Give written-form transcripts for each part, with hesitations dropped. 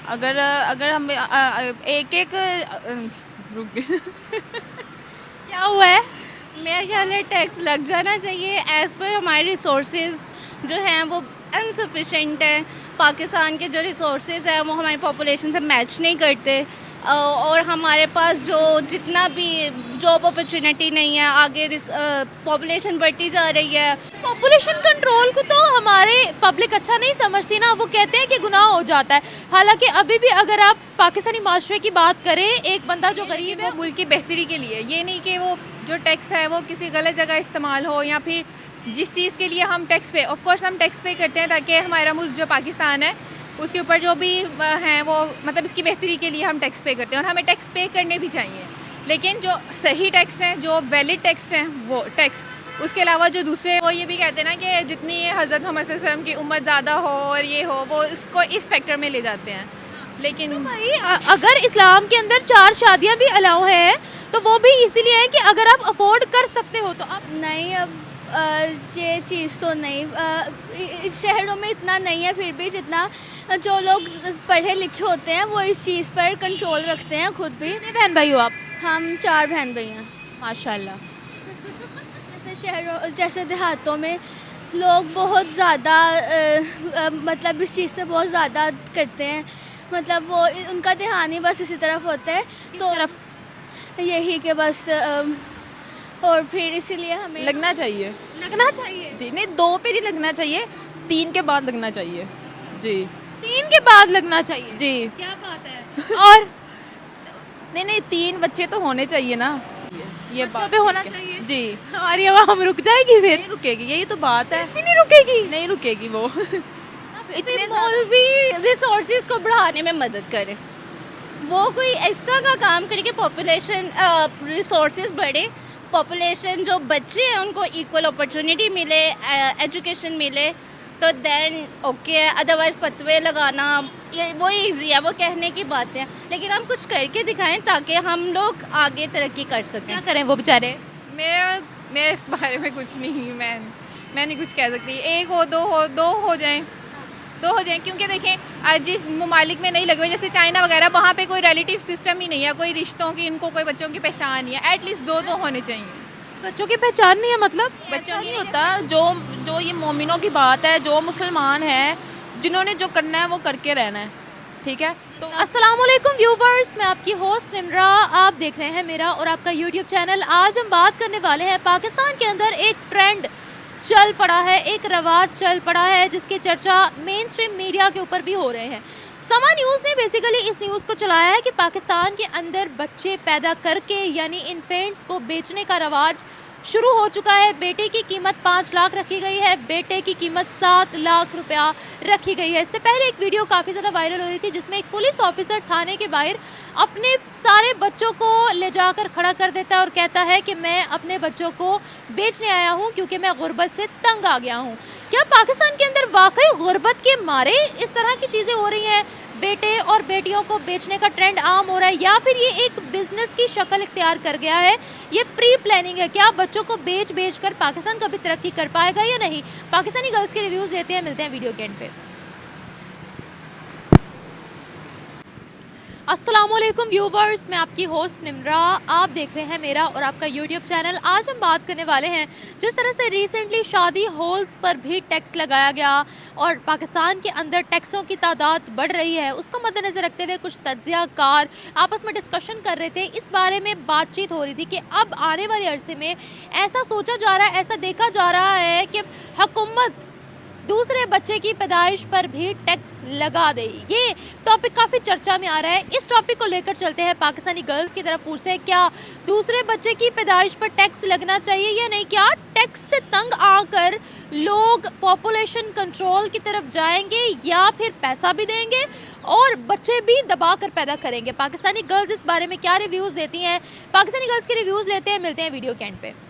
अगर अगर हम एक एक रुक गए। क्या हुआ है? मेरे ख्याल है टैक्स लग जाना चाहिए एज़ पर हमारे रिसोर्सेज जो हैं वो अनसफिशेंट हैं। पाकिस्तान के जो रिसोर्सेज हैं वो हमारी पॉपुलेशन से मैच नहीं करते। और हमारे पास जो जितना भी जॉब अपॉर्चुनिटी नहीं है, आगे पॉपुलेशन बढ़ती जा रही है। पॉपुलेशन कंट्रोल को तो हमारे पब्लिक अच्छा नहीं समझती ना, वो कहते हैं कि गुनाह हो जाता है। हालांकि अभी भी अगर आप पाकिस्तानी माशरे की बात करें, एक बंदा जो गरीब है वो मुल्क की बेहतरी के लिए, ये नहीं कि वो जो टैक्स है वो किसी गलत जगह इस्तेमाल हो, या फिर जिस चीज़ के लिए हम टैक्स पे, ऑफ कोर्स हम टैक्स पे करते हैं ताकि हमारा मुल्क जो पाकिस्तान है उसके ऊपर जो भी हैं वो मतलब इसकी बेहतरी के लिए हम टैक्स पे करते हैं और हमें टैक्स पे करने भी चाहिए। लेकिन जो सही टैक्स हैं, जो वैलिड टैक्स हैं, वो टैक्स, उसके अलावा जो दूसरे वो ये भी कहते हैं ना कि जितनी हज़रत मोहम्मद सल्लल्लाहु अलैहि वसल्लम की उम्मत ज़्यादा हो और ये हो, वो इसको इस फैक्टर में ले जाते हैं। लेकिन तो भाई अगर इस्लाम के अंदर 4 शादियां भी अलाउ हैं तो वो भी इसीलिए है कि अगर आप अफोर्ड कर सकते हो तो आप। नहीं, अब ये चीज़ तो नहीं, शहरों में इतना नहीं है, फिर भी जितना जो लोग पढ़े लिखे होते हैं वो इस चीज़ पर कंट्रोल रखते हैं खुद भी। कितने बहन भाई हो आप? हम 4 बहन भाई हैं। माशाल्लाह। जैसे शहरों जैसे देहातों में लोग बहुत ज़्यादा मतलब इस चीज़ से बहुत ज़्यादा करते हैं, मतलब वो उनका ध्यान ही बस इसी तरफ होता है। तो यही कि बस और फिर इसीलिए हमें लगना चाहिए। लगना चाहिए। जी नहीं, 2 पे नहीं लगना चाहिए, 3 के बाद लगना चाहिए। जी 3 के बाद लगना चाहिए। जी क्या बात है। और नहीं नहीं, 3 बच्चे तो होने चाहिए ना, ये बच्चों बात पे होना ठीक है। चाहिए। जी हमारी आवाम रुक जाएगी फिर? नहीं रुकेगी, यही तो बात है, नहीं रुकेगी। नहीं रुकेगी वो। इतने मौलवी रिसोर्सेज को बढ़ाने में मदद करें, वो कोई एक्स्ट्रा का काम करे कि पॉपुलेशन रिसोर्सेज बढ़े, पॉपुलेशन जो बच्चे हैं उनको इक्वल अपॉर्चुनिटी मिले, एजुकेशन मिले, तो देन ओके है। अदरवाइज फतवे लगाना ये वो ईजी है, वो कहने की बातें हैं, लेकिन हम कुछ करके दिखाएं ताकि हम लोग आगे तरक्की कर सकें। क्या करें वो बेचारे? मैं इस बारे में कुछ नहीं, मैं नहीं कुछ कह सकती। 1 हो, 2 हो, 2 हो जाएं, 2 हो जाएं, क्योंकि देखें आज जिस ममालिक में नहीं लगे हुए जैसे चाइना वगैरह, वहाँ पे कोई रिलेटिव सिस्टम ही नहीं है, कोई रिश्तों की, इनको कोई बच्चों की पहचान नहीं है। एटलीस्ट 2 तो होने चाहिए। बच्चों की पहचान नहीं है मतलब? बच्चों नहीं होता, जो ये मोमिनों की बात है, जो मुसलमान है, जिन्होंने जो करना है वो करके रहना है, ठीक है। तो अस्सलाम वालेकुम व्यूवर्स, मैं आपकी होस्ट निम्रा, आप देख रहे हैं मेरा और आपका यूट्यूब चैनल। आज हम बात करने वाले हैं पाकिस्तान के अंदर एक ट्रेंड चल पड़ा है, एक रवाज चल पड़ा है जिसकी चर्चा मेन स्ट्रीम मीडिया के ऊपर भी हो रहे हैं। समा न्यूज़ ने बेसिकली इस न्यूज़ को चलाया है कि पाकिस्तान के अंदर बच्चे पैदा करके यानी इन्फेंट्स को बेचने का रवाज शुरू हो चुका है। बेटे की कीमत 5 लाख रखी गई है, बेटे की कीमत 7 लाख रुपया रखी गई है। इससे पहले एक वीडियो काफ़ी ज़्यादा वायरल हो रही थी जिसमें एक पुलिस ऑफिसर थाने के बाहर अपने सारे बच्चों को ले जाकर खड़ा कर देता है और कहता है कि मैं अपने बच्चों को बेचने आया हूँ क्योंकि मैं गुर्बत से तंग आ गया हूँ। क्या पाकिस्तान के अंदर वाकई गुर्बत के मारे इस तरह की चीज़ें हो रही हैं? बेटे और बेटियों को बेचने का ट्रेंड आम हो रहा है, या फिर ये एक बिजनेस की शक्ल इख्तियार कर गया है? ये प्री प्लानिंग है? क्या बच्चों को बेच कर पाकिस्तान कभी तरक्की कर पाएगा या नहीं? पाकिस्तानी गर्ल्स के रिव्यूज़ लेते हैं, मिलते हैं वीडियो के एंड पे। अस्सलाम वालेकुम व्यूवर्स, मैं आपकी होस्ट निम्रा, आप देख रहे हैं मेरा और आपका यूट्यूब चैनल। आज हम बात करने वाले हैं जिस तरह से रिसेंटली शादी हॉल्स पर भी टैक्स लगाया गया और पाकिस्तान के अंदर टैक्सों की तादाद बढ़ रही है, उसको मद्देनज़र रखते हुए कुछ तज्ज़ियाकार आपस में डिस्कशन कर रहे थे। इस बारे में बातचीत हो रही थी कि अब आने वाले अरसे में ऐसा सोचा जा रहा है, ऐसा देखा जा रहा है कि हुकूमत दूसरे बच्चे की पैदाइश पर भी टैक्स लगा दे। ये टॉपिक काफ़ी चर्चा में आ रहा है। इस टॉपिक को लेकर चलते हैं पाकिस्तानी गर्ल्स की तरफ, पूछते हैं क्या दूसरे बच्चे की पैदाइश पर टैक्स लगना चाहिए या नहीं? क्या टैक्स से तंग आकर लोग पॉपुलेशन कंट्रोल की तरफ जाएंगे या फिर पैसा भी देंगे और बच्चे भी दबा कर पैदा करेंगे? पाकिस्तानी गर्ल्स इस बारे में क्या रिव्यूज़ देती हैं? पाकिस्तानी गर्ल्स के रिव्यूज़ लेते हैं, मिलते हैं वीडियो के एंड पे।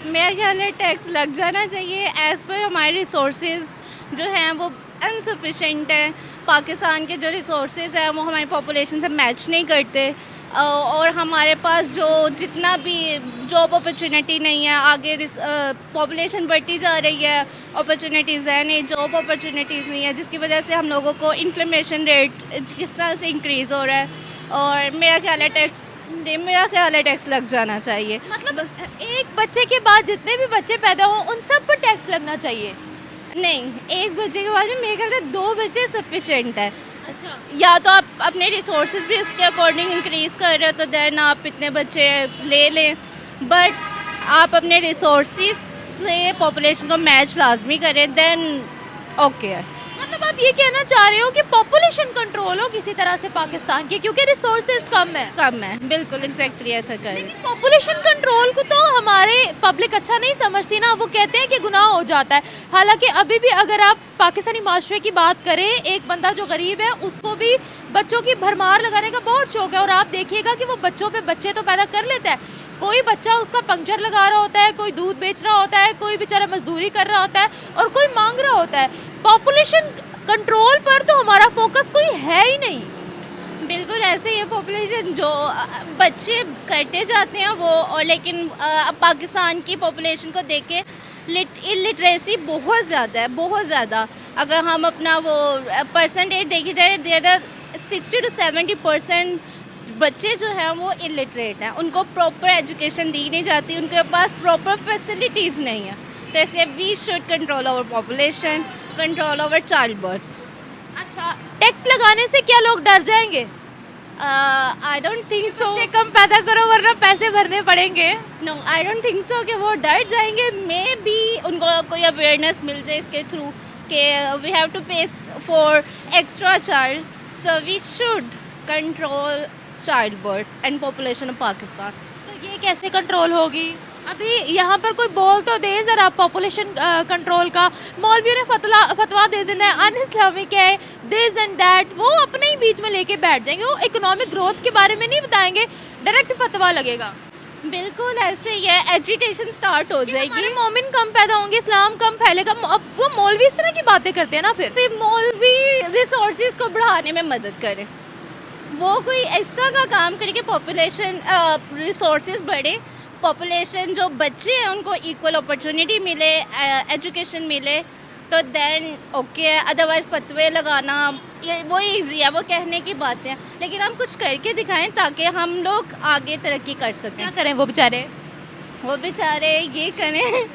मेरे ख्याल है टैक्स लग जाना चाहिए एज़ पर हमारे रिसोर्सेज जो हैं वो अनसफिशेंट हैं। पाकिस्तान के जो रिसोर्सेज हैं वो हमारी पॉपुलेशन से मैच नहीं करते। और हमारे पास जो जितना भी जॉब अपॉर्चुनिटी नहीं है, आगे पॉपुलेशन बढ़ती जा रही है, अपॉर्चुनिटीज़ है नहीं, जॉब अपॉर्चुनिटीज़ नहीं है, जिसकी वजह से हम लोगों को इन्फ्लेमेशन रेट किस तरह से इंक्रीज़ हो रहा है। और मेरा ख्याल है टैक्स लग जाना चाहिए। मतलब एक बच्चे के बाद जितने भी बच्चे पैदा हों उन सब पर टैक्स लगना चाहिए? नहीं, एक बच्चे के बाद में मेरे ख्याल से 2 बच्चे सफिशेंट है। अच्छा, या तो आप अपने रिसोर्सेज भी इसके अकॉर्डिंग इंक्रीज़ कर रहे हो तो देन आप इतने बच्चे ले लें, बट आप अपने रिसोर्सेज से पॉपुलेशन को मैच लाजमी करें, देन ओके है। मतलब आप ये कहना चाह रहे हो कि पॉपुलेशन कंट्रोल हो किसी तरह से पाकिस्तान की, क्योंकि रिसोर्सेज कम है। बिल्कुल एग्जैक्टली ऐसा करें। लेकिन पॉपुलेशन कंट्रोल को तो हमारे पब्लिक अच्छा नहीं समझती ना, वो कहते हैं कि गुनाह हो जाता है। हालांकि अभी भी अगर आप पाकिस्तानी माशरे की बात करें, एक बंदा जो गरीब है उसको भी बच्चों की भरमार लगाने का बहुत शौक है, और आप देखिएगा कि वो बच्चों पे बच्चे तो पैदा कर लेता है। कोई बच्चा उसका पंक्चर लगा रहा होता है, कोई दूध बेच रहा होता है, कोई बेचारा मजदूरी कर रहा होता है और कोई मांग रहा होता है। पॉपुलेशन कंट्रोल पर तो हमारा फोकस कोई है ही नहीं। बिल्कुल ऐसे ही है, पॉपुलेशन जो बच्चे करते जाते हैं वो, और लेकिन पाकिस्तान की पॉपुलेशन को देख के इलिटरेसी बहुत ज़्यादा है, बहुत ज़्यादा। अगर हम अपना वो परसेंटेज देखी जाए, देर आर 60 to 70% बच्चे जो हैं वो इलिटरेट हैं, उनको प्रॉपर एजुकेशन दी नहीं जाती, उनके पास प्रॉपर फैसिलिटीज़ नहीं है। तो इसलिए we should control our population, control our child birth. अच्छा, टैक्स लगाने से क्या लोग डर जाएंगे? I don't think so. बच्चे कम पैदा करो वरना पैसे भरने पड़ेंगे। No, I don't think so कि वो डर जाएंगे। मे बी उनको कोई अवेयरनेस मिल जाए इसके थ्रू कि we have to pay for extra child, so we should control child birth and population of Pakistan. तो ये कैसे कंट्रोल होगी? अभी यहाँ पर कोई बोल तो दे ज़रा पॉपुलेशन कंट्रोल का। मौलवियों ने फतवा दे देना है अनइस्लामिक है, दिस एंड दैट, वो अपने ही बीच में लेके बैठ जाएंगे, वो इकोनॉमिक ग्रोथ के बारे में नहीं बताएंगे, डायरेक्ट फतवा लगेगा। बिल्कुल ऐसे ही है, एजुटेशन स्टार्ट हो जाएगी, मौलवी रिसोर्सेज को बढ़ाने में मदद करें, वो कोई एक्स्ट्रा का काम करे कि पॉपुलेशन रिसोर्सेज बढ़े, पॉपुलेशन जो बच्चे हैं उनको इक्वल अपॉर्चुनिटी मिले, एजुकेशन मिले, तो देन ओके है। अदरवाइज फतवे लगाना ये वो ईजी है, वो कहने की बातें हैं, लेकिन हम कुछ करके दिखाएं ताकि हम लोग आगे तरक्की कर सकें। क्या करें वो बेचारे? वो बेचारे ये करें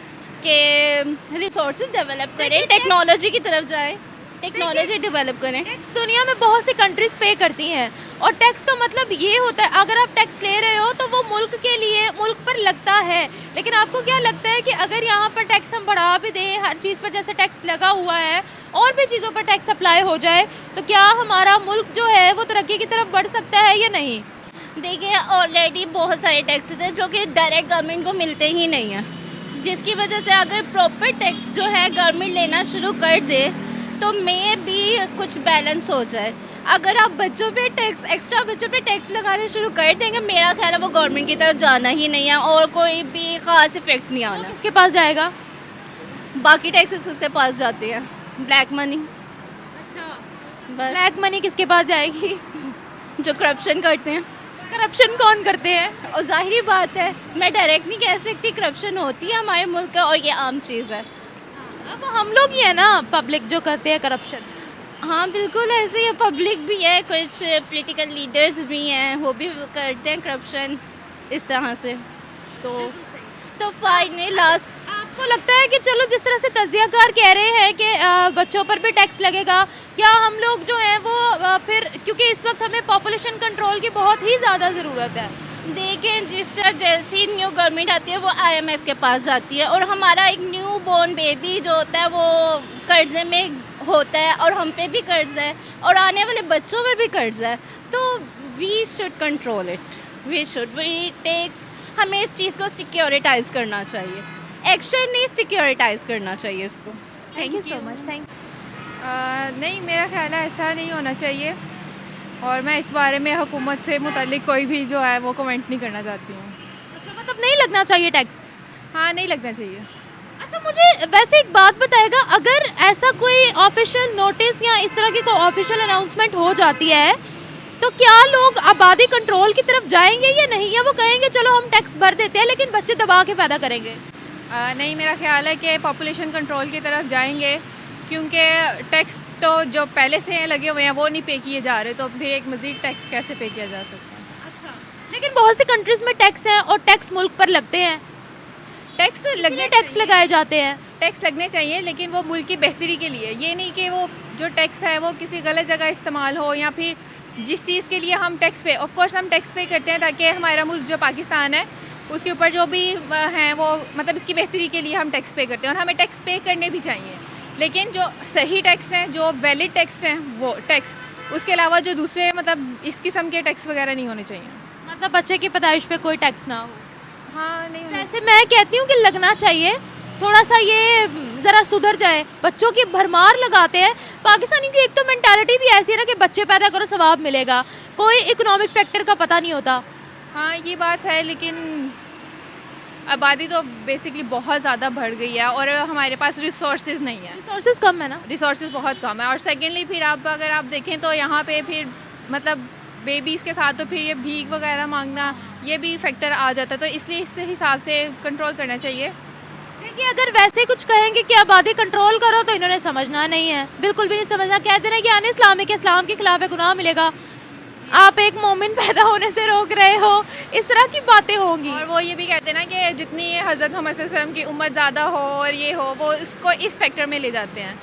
कि रिसोर्सेज डेवलप करें, टेक्नोलॉजी की तरफ जाएं, टेक्नोलॉजी डेवलप करें। टैक्स दुनिया में बहुत सी कंट्रीज पे करती हैं, और टैक्स का मतलब ये होता है अगर आप टैक्स ले रहे हो तो वो मुल्क के लिए, मुल्क पर लगता है। लेकिन आपको क्या लगता है कि अगर यहाँ पर टैक्स हम बढ़ा भी दें, हर चीज़ पर जैसे टैक्स लगा हुआ है और भी चीज़ों पर टैक्स अप्लाई हो जाए, तो क्या हमारा मुल्क जो है वो तरक्की की तरफ बढ़ सकता है या नहीं? देखिए, ऑलरेडी बहुत सारे टैक्सेस हैं जो कि डायरेक्ट गवर्नमेंट को मिलते ही नहीं हैं, जिसकी वजह से अगर प्रॉपर टैक्स जो है गवर्नमेंट लेना शुरू कर दे तो मे भी कुछ बैलेंस हो जाए। अगर आप बच्चों पे टैक्स, एक्स्ट्रा बच्चों पे टैक्स लगाने शुरू कर देंगे, मेरा ख्याल है वो गवर्नमेंट की तरफ जाना ही नहीं है और कोई भी ख़ास इफेक्ट नहीं आना। किसके पास जाएगा? बाकी टैक्सेस किसके पास जाते हैं? Black money. अच्छा, बस ब्लैक मनी किसके पास जाएगी? जो करप्शन करते हैं। करप्शन कौन करते हैं? और जाहिर बात है, मैं डायरेक्ट नहीं कह सकती, करप्शन होती है हमारे मुल्क का और ये आम चीज़ है। अब हम लोग ही है ना पब्लिक जो करते हैं करप्शन। हाँ बिल्कुल ऐसे ही, पब्लिक भी है, कुछ पॉलिटिकल लीडर्स भी हैं, वो भी करते हैं करप्शन इस तरह से। तो फाइनली लास्ट, आपको लगता है कि चलो जिस तरह से तजियाकार कह रहे हैं कि बच्चों पर भी टैक्स लगेगा, क्या हम लोग जो हैं वो फिर, क्योंकि इस वक्त हमें पॉपुलेशन कंट्रोल की बहुत ही ज़्यादा ज़रूरत है। देखें जिस तरह जैसी न्यू गवर्नमेंट आती है वो IMF के पास जाती है, और हमारा एक न्यू बॉर्न बेबी जो होता है वो कर्जे में होता है, और हम पे भी कर्ज है और आने वाले बच्चों पर भी कर्ज है। तो we should control it, we tax, हमें इस चीज़ को सिक्योरिटाइज करना चाहिए, एक्शन नहीं सिक्योरिटाइज करना चाहिए इसको। Thank you so much. Thank नहीं, मेरा ख्याल है ऐसा नहीं होना चाहिए, और मैं इस बारे में हुकूमत से मुतालिक कोई भी जो है वो कमेंट नहीं करना चाहती हूँ। अच्छा, मतलब नहीं लगना चाहिए टैक्स? हाँ, नहीं लगना चाहिए। अच्छा, मुझे वैसे एक बात बताएगा, अगर ऐसा कोई ऑफिशियल नोटिस या इस तरह की कोई ऑफिशियल अनाउंसमेंट हो जाती है तो क्या लोग आबादी कंट्रोल की तरफ जाएंगे या नहीं, या वो कहेंगे चलो हम टैक्स भर देते हैं लेकिन बच्चे दबा के पैदा करेंगे? नहीं, मेरा ख्याल है कि पॉपुलेशन कंट्रोल की तरफ जाएंगे, क्योंकि टैक्स तो जो पहले से लगे हुए हैं वो नहीं पे किए जा रहे, तो फिर एक मज़ीद टैक्स कैसे पे किया जा सकता है? अच्छा, लेकिन बहुत सी कंट्रीज़ में टैक्स है और टैक्स मुल्क पर लगते हैं, टैक्स लगाए जाते हैं। टैक्स लगने चाहिए, लेकिन वो मुल्क की बेहतरी के लिए, ये नहीं कि वो जो टैक्स है वो किसी गलत जगह इस्तेमाल हो, या फिर जिस चीज़ के लिए हम टैक्स पे, ऑफ कोर्स हम टैक्स पे करते हैं ताकि हमारा मुल्क जो पाकिस्तान है उसके ऊपर जो भी हैं वो मतलब इसकी बेहतरी के लिए हम टैक्स पे करते हैं, और हमें टैक्स पे करने भी चाहिए। लेकिन जो सही टैक्स हैं, जो वैलिड टैक्स हैं, वो टैक्स, उसके अलावा जो दूसरे मतलब इस किस्म के टैक्स वगैरह नहीं होने चाहिए। मतलब बच्चे की पैदाइश पे कोई टैक्स ना हो। हाँ, नहीं होना। वैसे मैं कहती हूँ कि लगना चाहिए, थोड़ा सा ये ज़रा सुधर जाए। बच्चों की भरमार लगाते हैं। पाकिस्तानी की एक तो मेंटालिटी भी ऐसी है ना कि बच्चे पैदा करो सवाब मिलेगा, कोई इकोनॉमिक फैक्टर का पता नहीं होता। हाँ, ये बात है, लेकिन आबादी तो बेसिकली बहुत ज़्यादा बढ़ गई है और हमारे पास रिसोर्सेज नहीं है। रिसोर्सेज कम है ना, रिसोर्सेज बहुत कम है। और सेकेंडली फिर आप अगर आप देखें तो यहाँ पे फिर मतलब बेबीज़ के साथ तो फिर ये भीख वगैरह मांगना, ये भी फैक्टर आ जाता है, तो इसलिए इस हिसाब से कंट्रोल करना चाहिए। देखिए अगर वैसे कुछ कहेंगे कि आबादी कंट्रोल करो तो इन्होंने समझना नहीं है, बिल्कुल भी नहीं समझना। कहते हैं कि अन इस्लामिक, इस्लाम के खिलाफ है, गुनाह मिलेगा, आप एक मोमिन पैदा होने से रोक रहे हो, इस तरह की बातें होंगी। और वो ये भी कहते हैं ना कि जितनी हज़रत मोहम्मद सल्लल्लाहु अलैहि वसल्लम की उम्मत ज़्यादा हो और ये हो, वो इसको इस फैक्टर में ले जाते हैं।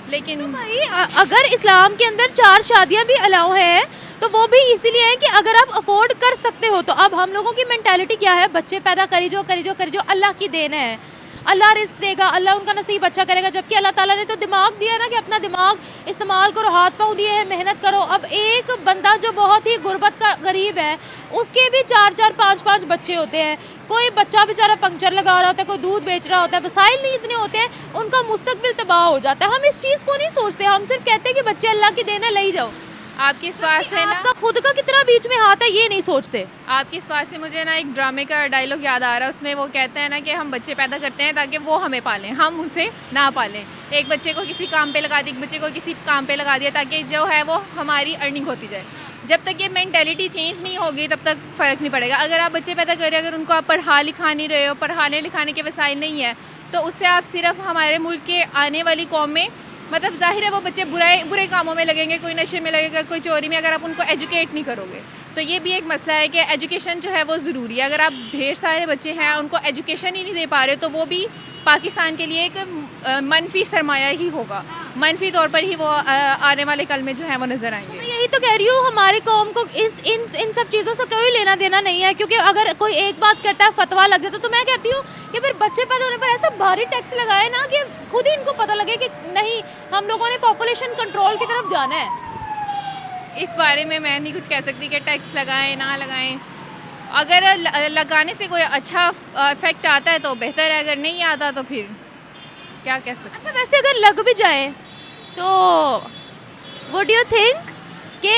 लेकिन तो भाई अगर इस्लाम के अंदर 4 शादियां भी अलाउ हैं तो वो भी इसीलिए है कि अगर आप अफोर्ड कर सकते हो। तो अब हम लोगों की मेंटालिटी क्या है, बच्चे पैदा करी जो, अल्लाह की देन है, अल्लाह रिस्क देगा, अल्लाह उनका नसीब अच्छा करेगा। जबकि अल्लाह ताला ने तो दिमाग दिया ना कि अपना दिमाग इस्तेमाल करो, हाथ पाँव दिए हैं, मेहनत करो। अब एक बंदा जो बहुत ही गुर्बत का गरीब है उसके भी 4-4, 5-5 बच्चे होते हैं। कोई बच्चा बेचारा पंक्चर लगा रहा होता है, कोई दूध बेच रहा होता है, वसाइल नहीं इतने होते हैं, उनका मुस्तकबिल तबाह हो जाता है। हम इस चीज़ को नहीं सोचते, हम सिर्फ कहते हैं कि बच्चे अल्लाह की देन है, ले जाओ। आपकी इस बात से ना, आपका खुद का कितना बीच में हाथ है ये नहीं सोचते। आपकी इस बात से मुझे ना एक ड्रामे का डायलॉग याद आ रहा है। उसमें वो कहते हैं ना कि हम बच्चे पैदा करते हैं ताकि वो हमें पालें, हम उसे ना पालें। एक बच्चे को किसी काम पे लगा दिया, एक बच्चे को किसी काम पे लगा दिया ताकि जो है वो हमारी अर्निंग होती जाए। जब तक ये मेंटालिटी चेंज नहीं होगी तब तक फ़र्क नहीं पड़ेगा। अगर आप बच्चे पैदा कर रहे हैं, अगर उनको आप पढ़ा लिखा नहीं रहे हो, पढ़ाने लिखाने के वसाइल नहीं है, तो उससे आप सिर्फ हमारे मुल्क के आने वाली कौम में मतलब जाहिर है वो बच्चे बुरे कामों में लगेंगे, कोई नशे में लगेगा, कोई चोरी में, अगर आप उनको एजुकेट नहीं करोगे। तो ये भी एक मसला है कि एजुकेशन जो है वो ज़रूरी है। अगर आप ढेर सारे बच्चे हैं उनको एजुकेशन ही नहीं दे पा रहे तो वो भी पाकिस्तान के लिए एक मनफी सरमाया ही होगा, मनफी तौर पर ही वो आने वाले कल में जो है वो नज़र आएंगे। मैं यही तो कह रही हूँ, हमारी कौम को इन सब चीज़ों से कोई लेना देना नहीं है। क्योंकि अगर कोई एक बात करता है, फतवा लग जाता है, तो मैं कहती हूँ कि फिर बच्चे पैदा होने पर ऐसा भारी टैक्स लगाए ना कि खुद ही इनको पता लगे कि नहीं, हम लोगों ने पॉपुलेशन कंट्रोल की तरफ जाना है। इस बारे में मैं नहीं कुछ कह सकती कि टैक्स लगाएं ना लगाएं। अगर लगाने से कोई अच्छा इफेक्ट आता है तो बेहतर है, अगर नहीं आता तो फिर क्या कह सकते। अच्छा वैसे अगर लग भी जाए तो व्हाट डू यू थिंक कि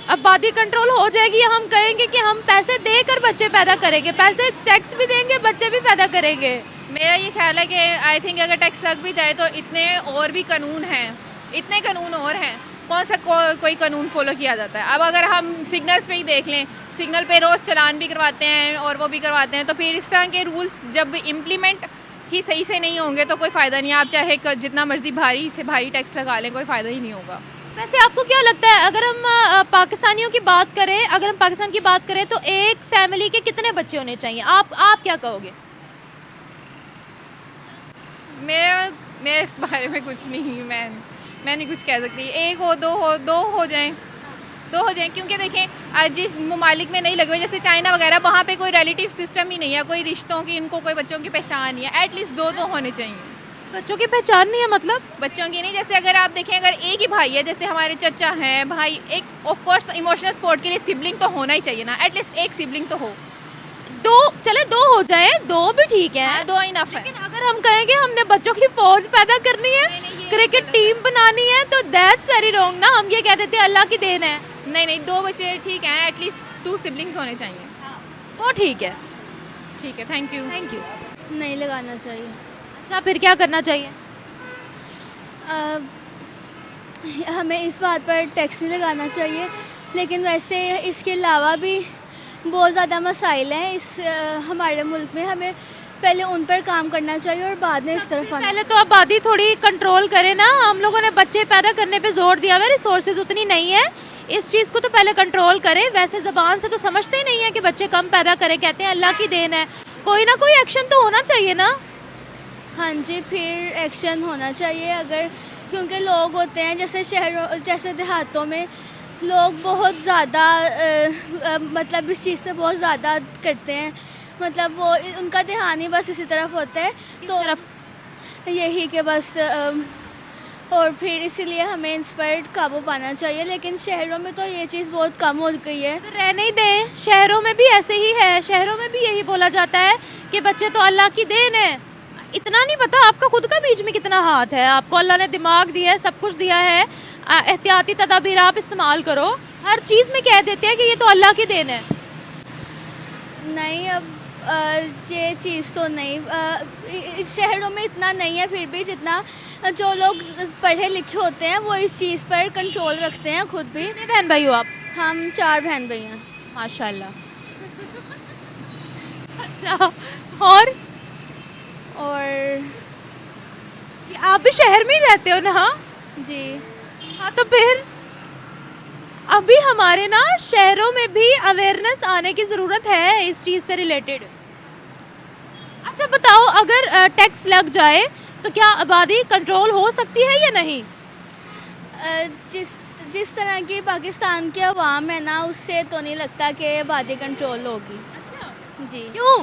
आबादी कंट्रोल हो जाएगी, या हम कहेंगे कि हम पैसे देकर बच्चे पैदा करेंगे, पैसे टैक्स भी देंगे, बच्चे भी पैदा करेंगे? मेरा ये ख्याल है कि आई थिंक अगर टैक्स लग भी जाए तो इतने और भी कानून हैं, इतने कानून और हैं, कौन सा कोई कानून फॉलो किया जाता है। अब अगर हम सिग्नल्स पे ही देख लें, सिग्नल पे रोज़ चलान भी करवाते हैं और वो भी करवाते हैं, तो फिर इस तरह के रूल्स जब इम्प्लीमेंट ही सही से नहीं होंगे तो कोई फ़ायदा नहीं है। आप चाहे जितना मर्जी भारी से भारी टैक्स लगा लें, कोई फ़ायदा ही नहीं होगा। वैसे आपको क्या लगता है, अगर हम पाकिस्तानियों की बात करें, अगर हम पाकिस्तान की बात करें तो एक फैमिली के कितने बच्चे होने चाहिए? आप क्या कहोगे? मैं इस बारे में कुछ नहीं, मैं नहीं कुछ कह सकती। एक हो, दो हो जाएं, क्योंकि देखें जिस ममालिक में नहीं लगे हुए, जैसे चाइना वगैरह, वहाँ पे कोई रिलेटिव सिस्टम ही नहीं है, कोई रिश्तों की, इनको कोई बच्चों की पहचान नहीं है। एटलीस्ट दो होने चाहिए। बच्चों की पहचान नहीं है मतलब? बच्चों की नहीं, जैसे अगर आप देखें अगर एक ही भाई है, जैसे हमारे चचा हैं, भाई, एक ऑफ कोर्स इमोशनल सपोर्ट के लिए सिबलिंग तो होना ही चाहिए ना, एटलीस्ट एक सिबलिंग तो हो। दो हो जाए, दो भी ठीक है। हाँ, 2 इनफ है। लेकिन अगर हम कहेंगे हमने बच्चों की फौज पैदा करनी है, क्रिकेट टीम बनानी है, तो दैट्स वेरी रॉन्ग ना। हम ये कह देते हैं अल्लाह की देन है। नहीं, 2 बच्चे ठीक हैं, एटलीस्ट 2 सिबलिंग्स होने चाहिए। वो ठीक है। Thank you. नहीं लगाना चाहिए। अच्छा फिर क्या करना चाहिए? हमें इस बात पर टैक्स नहीं लगाना चाहिए लेकिन वैसे इसके अलावा भी बहुत ज़्यादा मसाइल हैं इस हमारे मुल्क में। हमें पहले उन पर काम करना चाहिए और बाद में इस तरफ आना। पहले तो आबादी थोड़ी कंट्रोल करे ना। हम लोगों ने बच्चे पैदा करने पे जोर दिया हुआ है, रिसोर्सेज उतनी नहीं है, इस चीज़ को तो पहले कंट्रोल करें। वैसे ज़बान से तो समझते ही नहीं है कि बच्चे कम पैदा करें, कहते हैं अल्लाह की देन है। कोई ना कोई एक्शन तो होना चाहिए ना। हाँ जी, फिर एक्शन होना चाहिए अगर, क्योंकि लोग होते हैं जैसे शहरों जैसे देहातों में लोग बहुत ज़्यादा मतलब इस चीज़ से बहुत ज़्यादा करते हैं, मतलब वो उनका ध्यान ही बस इसी तरफ होता है, तो तरफ यही कि बस और फिर इसीलिए हमें इस पर काबू पाना चाहिए। लेकिन शहरों में तो ये चीज़ बहुत कम हो गई है। तो रहने ही दें, शहरों में भी ऐसे ही है, शहरों में भी यही बोला जाता है कि बच्चे तो अल्लाह की देन है। इतना नहीं पता आपका खुद का बीच में कितना हाथ है। आपको अल्लाह ने दिमाग दिया है, सब कुछ दिया है, एहतियाती तदाबीर आप इस्तेमाल करो। हर चीज़ में कह देते हैं कि ये तो अल्लाह की देन है। नहीं, अब ये चीज़ तो नहीं, शहरों में इतना नहीं है, फिर भी जितना जो लोग पढ़े लिखे होते हैं वो इस चीज़ पर कंट्रोल रखते हैं खुद भी। कितने बहन भाई हो आप? हम 4 बहन भाई हैं। माशाल्लाह। अच्छा, और आप भी शहर में ही रहते हो ना? हाँ जी। हाँ, तो फिर अभी हमारे ना शहरों में भी अवेयरनेस आने की ज़रूरत है इस चीज़ से रिलेटेड। अच्छा बताओ, अगर टैक्स लग जाए तो क्या आबादी कंट्रोल हो सकती है या नहीं? जिस तरह की पाकिस्तान की आवाम है ना, उससे तो नहीं लगता कि आबादी कंट्रोल होगी। अच्छा, जी। क्यों?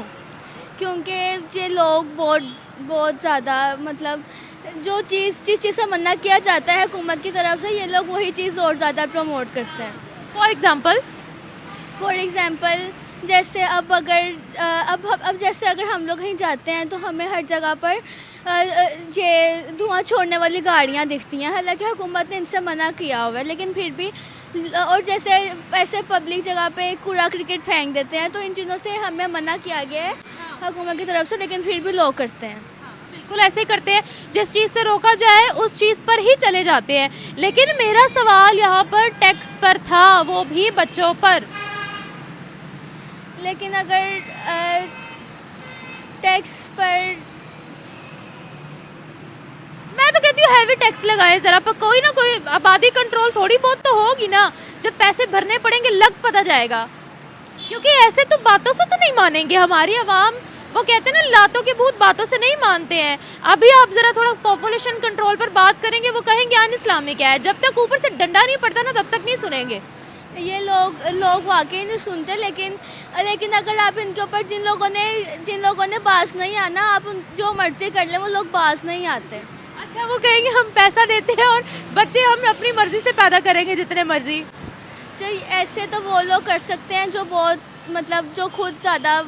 क्योंकि ये लोग बहुत ज़्यादा मतलब जिस चीज़ से मना किया जाता है हुकूमत की तरफ से, ये लोग वही चीज़ और ज़्यादा प्रमोट करते हैं। फॉर एग्ज़ाम्पल जैसे अब जैसे अगर हम लोग कहीं जाते हैं तो हमें हर जगह पर ये धुआं छोड़ने वाली गाड़ियाँ दिखती हैं, हालांकि हुकूमत ने इनसे मना किया हुआ है, लेकिन फिर भी। और जैसे ऐसे पब्लिक जगह पे कूड़ा क्रिकेट फेंक देते हैं, तो इन चीज़ों से हमें मना किया गया है हुकूमत की तरफ से, लेकिन फिर भी लोग करते हैं। बिल्कुल ऐसे ही करते हैं, जिस चीज़ से रोका जाए उस चीज़ पर ही चले जाते हैं। लेकिन मेरा सवाल यहाँ पर टैक्स पर था, वो भी बच्चों पर। लेकिन अगर टैक्स पर, मैं तो कहती हूँ हैवी टैक्स लगाएं ज़रा, पर कोई ना कोई आबादी कंट्रोल थोड़ी बहुत तो होगी ना। जब पैसे भरने पड़ेंगे लग पता जाएगा, क्योंकि ऐसे तो बातों से तो नहीं मानेंगे हमारी आवाम। वो कहते हैं ना, लातों के भूत बातों से नहीं मानते हैं। अभी आप ज़रा थोड़ा पॉपुलेशन कंट्रोल पर बात करेंगे, वो कहेंगे अन इस्लामिक है। जब तक ऊपर से डंडा नहीं पड़ता ना, तब तक नहीं सुनेंगे। ये लोग वाकई नहीं सुनते। लेकिन अगर आप इनके ऊपर जिन लोगों ने बास नहीं आना, आप जो मर्जी कर ले, वो लोग बास नहीं आते। अच्छा, वो कहेंगे हम पैसा देते हैं और बच्चे हम अपनी मर्जी से पैदा करेंगे जितने मर्जी। तो ऐसे तो वो लोग कर सकते हैं जो बहुत मतलब जो खुद ज़्यादा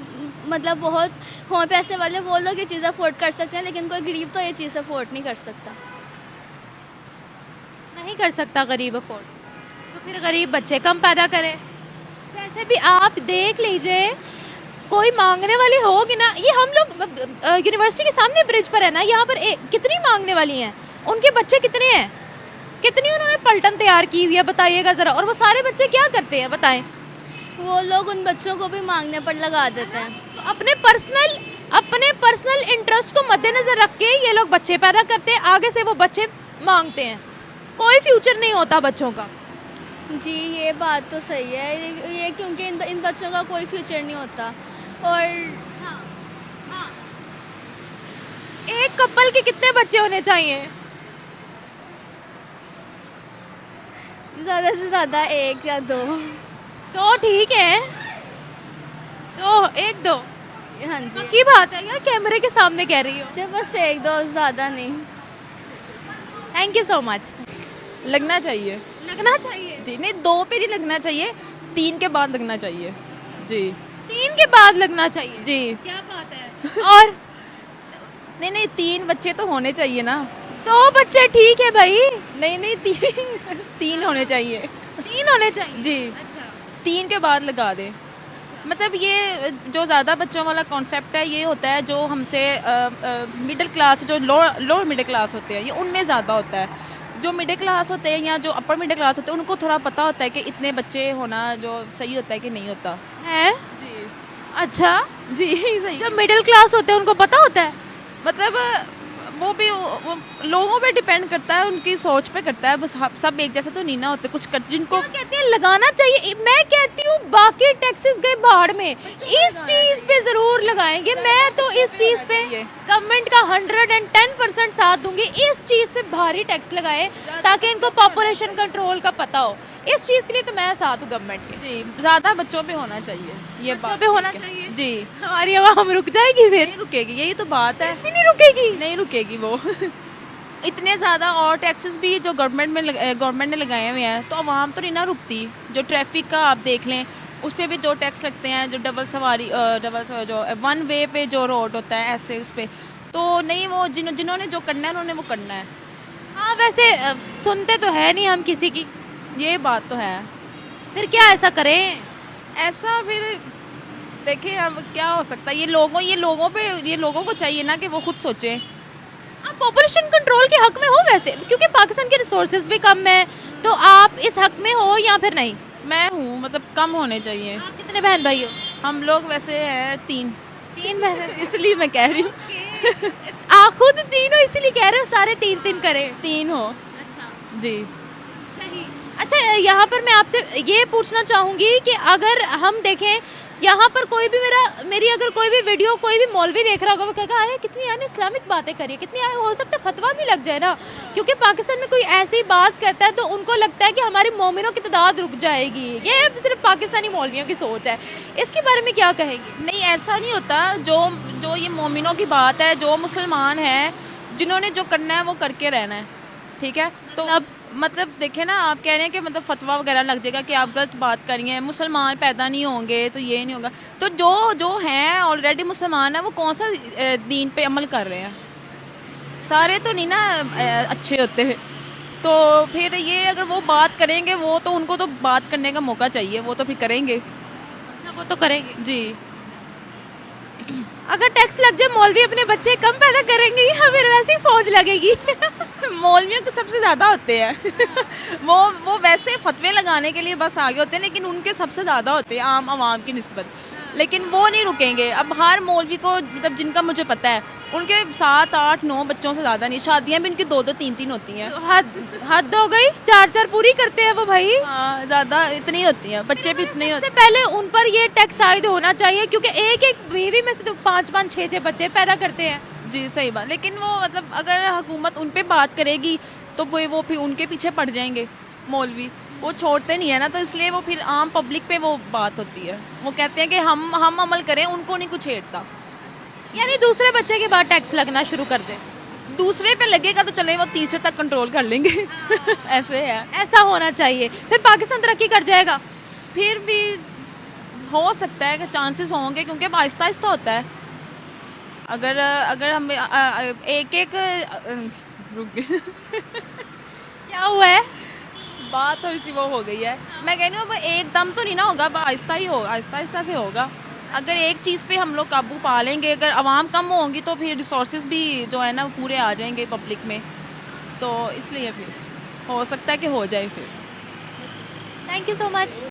मतलब बहुत हों पैसे वाले, वो लोग ये चीज़ अफोर्ड कर सकते हैं, लेकिन कोई गरीब तो ये चीज़ अफोर्ड नहीं कर सकता। नहीं कर सकता गरीब अफोर्ड, तो फिर गरीब बच्चे कम पैदा करें। वैसे भी आप देख लीजिए, कोई मांगने वाली होगी ना। ये हम लोग यूनिवर्सिटी के सामने ब्रिज पर है ना, यहाँ पर कितनी मांगने वाली हैं, उनके बच्चे कितने हैं, कितनी उन्होंने पलटन तैयार की हुई है, बताइएगा ज़रा। और वो सारे बच्चे क्या करते हैं बताएं? वो लोग उन बच्चों को भी मांगने पर लगा देते हैं। तो अपने पर्सनल इंटरेस्ट को मद्देनज़र रख के ये लोग बच्चे पैदा करते हैं, आगे से वो बच्चे मांगते हैं। कोई फ्यूचर नहीं होता बच्चों का। जी, ये बात तो सही है, ये क्योंकि इन बच्चों का कोई फ्यूचर नहीं होता। और एक कपल के कितने बच्चे होने चाहिए? ज़्यादा से ज़्यादा 1 या 2। तो ठीक है, एक दो। हाँ जी, की बात है यार, कैमरे के सामने कह रही हो। जब बस 1-2, ज़्यादा नहीं। Thank you so much. लगना चाहिए जी, नहीं 2 पे नहीं लगना चाहिए, 3 के बाद लगना चाहिए जी। 3 के बाद लगना चाहिए जी, क्या बात है। और नहीं 3 बच्चे तो होने चाहिए ना। 2 बच्चे ठीक है भाई। नहीं 3 होने चाहिए 3 होने चाहिए जी। अच्छा, 3 के बाद लगा दें। मतलब ये जो ज़्यादा बच्चों वाला कॉन्सेप्ट है, ये होता है जो हमसे मिडिल क्लास, जो लोअर मिडिल क्लास होते हैं, ये उनमें ज़्यादा होता है। जो मिडिल क्लास होते हैं या जो अपर मिडिल क्लास होते हैं उनको थोड़ा पता होता है कि इतने बच्चे होना जो सही होता है कि नहीं होता। है? जी अच्छा, जी सही। जो मिडिल क्लास होते हैं उनको पता होता है? मतलब वो भी वो लोगों पे डिपेंड करता है, उनकी सोच पे करता है, बस सब एक जैसे तो नहीं ना होते, कुछ जिनको क्या कहते हैं लगाना चाहिए, मैं कहती हूँ बाकी टैक्सेस गए बाहर में, इस चीज़ पे ज़रूर लगाएंगे। मैं तो इस चीज़ पे गवर्नमेंट का 110% साथ दूंगी, इस चीज़ पे भारी टैक्स लगाए ताकि इनको पॉपुलेशन कंट्रोल का पता हो। इस चीज़ के लिए तो मैं साथ हूँ गवर्नमेंट के। जी ज़्यादा बच्चों पे होना चाहिए, ये बच्चों बात पे होना ठीक है। चाहिए। जी हमारी आवाम रुक जाएगी फिर? नहीं रुकेगी, यही तो बात है, नहीं रुकेगी। नहीं रुकेगी वो इतने ज़्यादा और टैक्सेस भी जो गवर्नमेंट ने लगाए हुए हैं तो आवाम तो नहीं ना रुकती। जो ट्रैफिक का आप देख लें, उस पर भी जो टैक्स लगते हैं, जो डबल सवारी जो वन वे पे जो रोड होता है ऐसे उस पर, तो नहीं वो जिन्होंने जो करना है उन्होंने वो करना है। हाँ वैसे सुनते तो है नहीं हम किसी की, ये बात तो है। फिर क्या ऐसा करें? ऐसा फिर देखिए अब क्या हो सकता है, ये लोगों को चाहिए ना कि वो खुद सोचें। आप पॉपुलेशन कंट्रोल के हक में हो वैसे, क्योंकि पाकिस्तान के रिसोर्सेज भी कम है, तो आप इस हक में हो या फिर नहीं? मैं हूँ, मतलब कम होने चाहिए। आप कितने बहन भाई हो? हम लोग वैसे हैं 3 बहन इसलिए मैं कह रही हूँ आप खुद 3 हो इसलिए कह रहे हो सारे 3 करें? 3 हो। अच्छा जी सही। अच्छा यहाँ पर मैं आपसे ये पूछना चाहूँगी कि अगर हम देखें यहाँ पर कोई भी मेरी अगर कोई भी वीडियो कोई भी मौलवी देख रहा होगा, वो कहेगा आया कितनी यानी इस्लामिक बातें करिए, कितनी आया, हो सकता है फतवा भी लग जाए ना, क्योंकि पाकिस्तान में कोई ऐसी बात कहता है तो उनको लगता है कि हमारी मोमिनों की तादाद रुक जाएगी। ये सिर्फ पाकिस्तानी मौलवियों की सोच है, इसके बारे में क्या कहेंगे? नहीं ऐसा नहीं होता, जो ये मोमिनों की बात है, जो मुसलमान हैं जिन्होंने जो करना है वो करके रहना है, ठीक है। तो अब मतलब देखे ना, आप कह रहे हैं कि मतलब फतवा वगैरह लग जाएगा कि आप गलत बात करिए, मुसलमान पैदा नहीं होंगे तो ये नहीं होगा, तो जो हैं ऑलरेडी मुसलमान है वो कौन सा दीन पे अमल कर रहे हैं? सारे तो नहीं ना अच्छे होते हैं, तो फिर ये अगर वो बात करेंगे वो तो उनको तो बात करने का मौका चाहिए, वो तो फिर करेंगे। अच्छा वो तो करेंगे जी अगर टैक्स लग जाए मौलवी अपने बच्चे कम पैदा करेंगे या फिर वैसे ही फौज लगेगी? मौलवियों के सबसे ज़्यादा होते हैं वो वैसे फतवे लगाने के लिए बस आगे होते हैं, लेकिन उनके सबसे ज़्यादा होते हैं आम आवाम की निस्बत, लेकिन वो नहीं रुकेंगे। अब हर मौलवी को मतलब जिनका मुझे पता है उनके 7, 8, 9 बच्चों से ज़्यादा नहीं, शादियाँ भी उनकी 2, 2, 3, 3 होती हैं। हद हो गई, 4 पूरी करते हैं वो भाई। हाँ ज़्यादा इतनी होती हैं, बच्चे भी इतने ही होते सबसे पहले उन पर ये टैक्स आयद होना चाहिए, क्योंकि एक बीवी में से तो 5, 6 बच्चे पैदा करते हैं। जी सही बात, लेकिन वो मतलब अगर हुकूमत उन पे बात करेगी तो वो फिर उनके पीछे पड़ जाएंगे मौलवी, वो छोड़ते नहीं है ना, तो इसलिए वो फिर आम पब्लिक पे वो बात होती है, वो कहते हैं कि हम अमल करें, उनको नहीं कुछ छेड़ता। यानी दूसरे बच्चे के बाद टैक्स लगना शुरू कर दे, दूसरे पे लगेगा तो चले वो तीसरे तक कंट्रोल कर लेंगे ऐसे है, ऐसा होना चाहिए, फिर पाकिस्तान तरक्की कर जाएगा। फिर भी हो सकता है कि चांसेस होंगे, क्योंकि आहिस्ता आहिस्ता होता है। अगर हम एक रुक गए क्या हुआ है? बात थोड़ी सी वो हो गई है, मैं कह रही हूँ एकदम तो नहीं ना होगा, आहिस्ता ही होगा, आहिस्ता आहिस्ता से होगा। अगर एक चीज़ पे हम लोग काबू पा लेंगे, अगर आवाम कम होंगी तो फिर रिसोर्सेज भी जो है ना पूरे आ जाएंगे पब्लिक में, तो इसलिए फिर हो सकता है कि हो जाए फिर। Thank you so much.